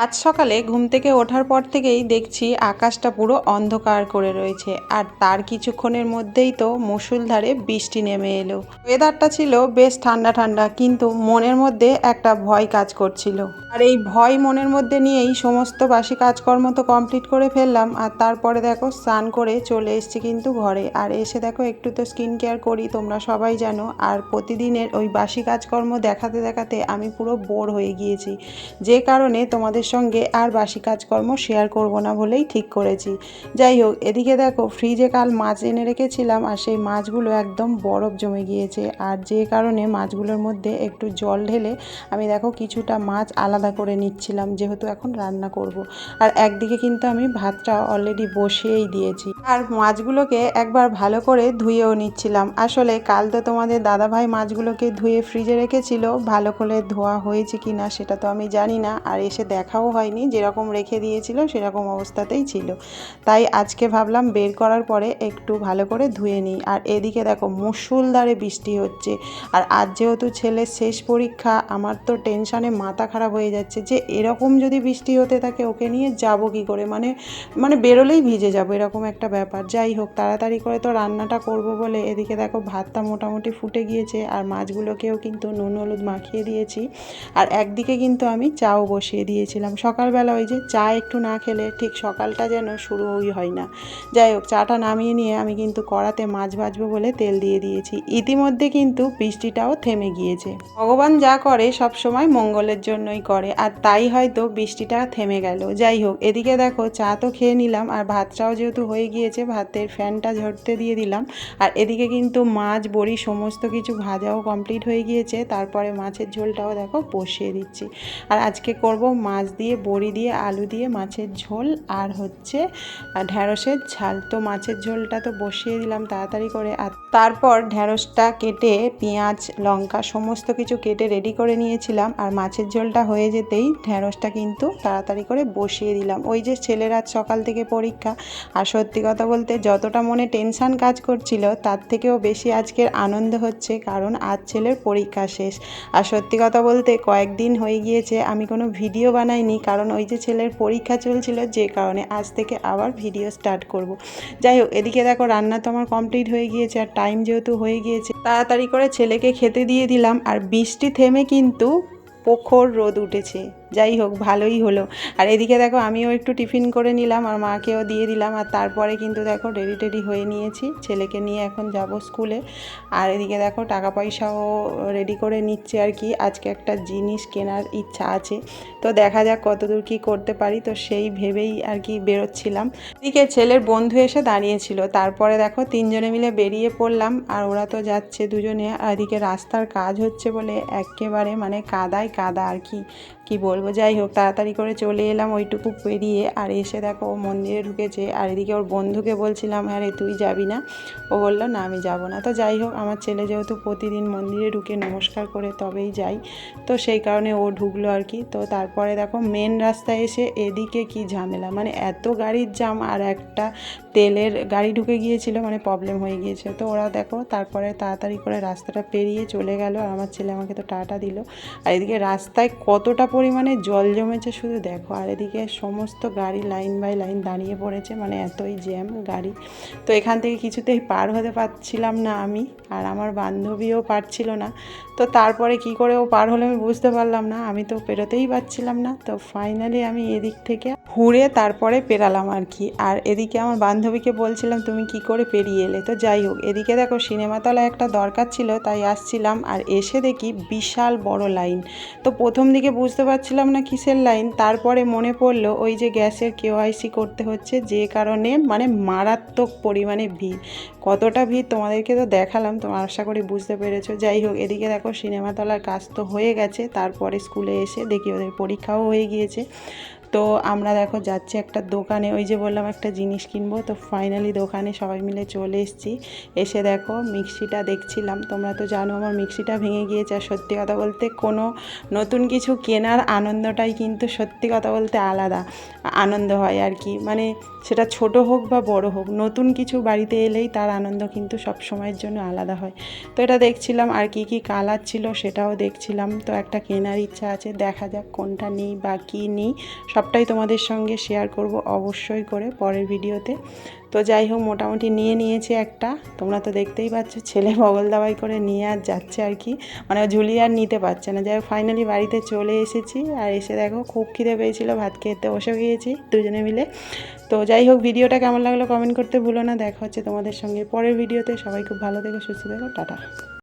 আজ সকালে ঘুম থেকে ওঠার পর থেকেই দেখছি আকাশটা পুরো অন্ধকার করে রয়েছে, আর তার কিছুক্ষণের মধ্যেই তো মুষলধারে বৃষ্টি নেমে এলো। ওয়েদারটা ছিল বেশ ঠান্ডা ঠান্ডা, কিন্তু মনের মধ্যে একটা ভয় কাজ করছিল। আর এই ভয় মনের মধ্যে নিয়েই সমস্ত বাসি কাজকর্ম তো কমপ্লিট করে ফেললাম। আর তারপরে দেখো স্নান করে চলে এসেছি কিন্তু ঘরে। আর এসে দেখো একটু তো স্কিন কেয়ার করি, তোমরা সবাই জানো। আর প্রতিদিনের ওই বাসি কাজকর্ম দেখাতে দেখাতে আমি পুরো বোর হয়ে গিয়েছি, যে কারণে তোমাদের সঙ্গে আর বাসি কাজকর্ম শেয়ার করব না বলেই ঠিক করেছি। যাই হোক, এদিকে দেখো ফ্রিজে কাল মাছ এনে রেখেছিলাম, আর সেই মাছগুলো একদম বরফ জমে গিয়েছে। আর যে কারণে মাছগুলোর মধ্যে একটু জল ঢেলে আমি দেখো কিছুটা মাছ আলাদা করে নিচ্ছিলাম, যেহেতু এখন রান্না করব। আর একদিকে কিন্তু আমি ভাতটা অলরেডি বসিয়েই দিয়েছি, আর মাছগুলোকে একবার ভালো করে ধুয়েও নিচ্ছিলাম। আসলে কাল তো তোমাদের দাদাভাই মাছগুলোকে ধুয়ে ফ্রিজে রেখেছিল, ভালো করে ধোয়া হয়েছে কি না সেটা তো আমি জানি না, আর এসে দেখাও হয়নি। যেরকম রেখে দিয়েছিল সেরকম অবস্থাতেই ছিল, তাই আজকে ভাবলাম বের করার পরে একটু ভালো করে ধুয়ে নিই। আর এদিকে দেখো মুষলধারে বৃষ্টি হচ্ছে, আর আজ যেহেতু ছেলের শেষ পরীক্ষা, আমার তো টেনশানে মাথা খারাপ হয়ে যাচ্ছে যে এরকম যদি বৃষ্টি হতে থাকে ওকে নিয়ে যাব কি করে, মানে বেরোলেই ভিজে যাব, এরকম একটা ব্যাপার। যাই হোক, তাড়াতাড়ি করে তো রান্নাটা করব বলে এদিকে দেখো ভাতটা মোটামুটি ফুটে গিয়েছে, আর মাছগুলোকেও কিন্তু নুন হলুদ মাখিয়ে দিয়েছি। আর একদিকে কিন্তু আমি চাও বসিয়ে দিয়েছিলাম। সকালবেলা ওই যে চা একটু না খেলে ঠিক সকালটা যেন শুরুই হয় না। যাই হোক, চাটা নামিয়ে নিয়ে আমি কিন্তু কড়াতে মাছ ভাজবো বলে তেল দিয়ে দিয়েছি। ইতিমধ্যে কিন্তু বৃষ্টিটাও থেমে গিয়েছে। ভগবান যা করে সব সময় মঙ্গলের জন্যই করে, আর তাই হয়তো বৃষ্টিটা থেমে গেল। যাই হোক, এদিকে দেখো চা তো খেয়ে নিলাম, আর ভাতটাও যেহেতু হয়ে গিয়েছে ভাতের ফ্যানটা ঝরতে দিয়ে দিলাম। আর এদিকে কিন্তু মাছ বড়ি সমস্ত কিছু ভাজাও কমপ্লিট হয়ে গিয়েছে। তারপরে মাছের ঝোলটাও দেখো বসিয়ে দিচ্ছি। আর আজকে করব মাছ দিয়ে বড়ি দিয়ে আলু দিয়ে মাছের ঝোল, আর হচ্ছে ঢ্যাঁড়সের ঝাল। তো মাছের ঝোলটা তো বসিয়ে দিলাম তাড়াতাড়ি করে। আর তারপর ঢ্যাঁড়সটা কেটে পেঁয়াজ লঙ্কা সমস্ত কিছু কেটে রেডি করে নিয়েছিলাম। আর মাছের ঝোলটা হয়ে যেতেই ঢ্যাঁড়সটা কিন্তু তাড়াতাড়ি করে বসিয়ে দিলাম। ওই যে ছেলের আজ সকাল থেকে পরীক্ষা, আর সত্যি কথা বলতে যতটা মনে টেনশান কাজ করছিল তার থেকেও বেশি আজকের আনন্দ হচ্ছে, কারণ আজ ছেলের পরীক্ষা শেষ। আর সত্যি কথা বলতে কয়েকদিন হয়ে গিয়েছে আমি কোনো ভিডিও বানাইনি, কারণ ওই যে ছেলের পরীক্ষা চলছিল, যে কারণে আজ থেকে আবার ভিডিও স্টার্ট করব। যাই হোক, এদিকে দেখো রান্না তো আমার কমপ্লিট হয়ে গিয়েছে, আর টাইম যেহেতু হয়ে গিয়েছে তাড়াতাড়ি করে ছেলেকে খেতে দিয়ে দিলাম। আর বৃষ্টি থেমে কিন্তু প্রখর রোদ উঠেছে। যাই হোক, ভালোই হলো। আর এদিকে দেখো আমিও একটু টিফিন করে নিলাম, আর মাকেও দিয়ে দিলাম। আর তারপরে কিন্তু দেখো রেডি হয়ে নিয়েছি, ছেলেকে নিয়ে এখন যাব স্কুলে। আর এদিকে দেখো টাকা পয়সাও রেডি করে নিচ্ছে আর কি। আজকে একটা জিনিস কেনার ইচ্ছা আছে, তো দেখা যাক কতদূর কী করতে পারি, তো সেই ভেবেই আর কি বেরোচ্ছিলাম। এদিকে ছেলের বন্ধু এসে দাঁড়িয়েছিল, তারপরে দেখো তিনজনে মিলে বেরিয়ে পড়লাম। আর ওরা তো যাচ্ছে দুজনে, আর এদিকে রাস্তার কাজ হচ্ছে বলে একেবারে মানে কাদায় কাদা আর কি বলবো। যাই হোক, তাড়াতাড়ি করে চলে এলাম ওইটুকু পেরিয়ে। আর এসে দেখো ও মন্দিরে ঢুকেছে, আর এদিকে ওর বন্ধুকে বলছিলাম হ্যাঁ রে তুই যাবি না, ও বললো না আমি যাব না। তো যাই হোক, আমার ছেলে যেহেতু প্রতিদিন মন্দিরে ঢুকে নমস্কার করে তবেই যাই, তো সেই কারণে ও ঢুকলো আর কি। তো তারপরে দেখো মেন রাস্তায় এসে এদিকে কি ঝামেলা, মানে এত গাড়ির জাম, আর একটা তেলের গাড়ি ঢুকে গিয়েছিল, মানে প্রবলেম হয়ে গিয়েছে। তো ওরা দেখো তারপরে তাড়াতাড়ি করে রাস্তাটা পেরিয়ে চলে গেল, আর আমার ছেলে আমাকে তো টাটা দিল। আর এদিকে রাস্তায় কতটা পরিমাণে জল জমেছে শুধু দেখো। আর এদিকে সমস্ত গাড়ি লাইন বাই লাইন দাঁড়িয়ে পড়েছে, মানে এতই জ্যাম গাড়ি। তো এখান থেকে কিছুতেই পার হতে পারছিলাম না আমি, আর আমার বান্ধবীও পারছিল না। তো তারপরে কি করে ও পার হলো আমি বুঝতে পারলাম না, আমি তো পেরোতেই পারছিলাম না। তো ফাইনালি আমি এদিক থেকে ঘুরে তারপরে পেরালাম আর কি। আর এদিকে আমার বান্ধবীকে বলছিলাম তুমি কি করে পেরিয়ে এলে। তো যাই হোক, এদিকে দেখো সিনেমাতলায় একটা দরকার ছিল তাই আসছিলাম, আর এসে দেখি বিশাল বড় লাইন। তো প্রথম দিকে বুঝতে পারছিলাম না কিসের লাইন, তারপরে মনে পড়লো ওই যে গ্যাসের কেওআইসি করতে হচ্ছে, যে কারণে মানে মারাত্মক পরিমাণে ভিড়। কতটা ভিড় তোমাদেরকে তো দেখালাম, তোমরা আশা করি বুঝতে পেরেছো। যাই হোক, এদিকে দেখো সিনেমাতলার কাজ তো হয়ে গেছে, তারপরে স্কুলে এসে দেখি ওদের পরীক্ষাও হয়ে গিয়েছে। তো আমরা দেখো যাচ্ছি একটা দোকানে, ওই যে বললাম একটা জিনিস কিনবো, তো ফাইনালি দোকানে সবাই মিলে চলে এসেছি। এসে দেখো মিক্সিটা দেখছিলাম, তোমরা তো জানো আমার মিক্সিটা ভেঙে গিয়েছে। আর সত্যি কথা বলতে কোনো নতুন কিছু কেনার আনন্দটাই কিন্তু সত্যি কথা বলতে আলাদা আনন্দ হয় আর কি, মানে সেটা ছোট হোক বা বড় হোক, নতুন কিছু বাড়িতে এলেই তার আনন্দ কিন্তু সব সময়ের জন্য আলাদা হয়। তো এটা দেখছিলাম, আর কি কি কালার ছিল সেটাও দেখছিলাম। তো একটা কেনার ইচ্ছা আছে, দেখা যাক কোনটা নিই বা কী নিই, সবটাই তোমাদের সঙ্গে শেয়ার করব অবশ্যই করে পরের ভিডিওতে। তো যাই হোক মোটামুটি নিয়ে নিয়েছি একটা, তোমরা তো দেখতেই পাচ্ছ ছেলে বগল দাবাই করে নিয়ে আর যাচ্ছে আর কি, মানে ঝুলিয়ে আর নিতে পারছে না। যাই হোক ফাইনালি বাড়িতে চলে এসেছি, আর এসে দেখো খুব খিদে পেয়েছিল, ভাত খেতে বসে গিয়েছি দুজনে মিলে। তো যাই হোক ভিডিওটা কেমন লাগলো কমেন্ট করতে ভুলো না। দেখা হচ্ছে তোমাদের সঙ্গে পরের ভিডিওতে। সবাই খুব ভালো থেকো, সুস্থ থেকো, টাটা।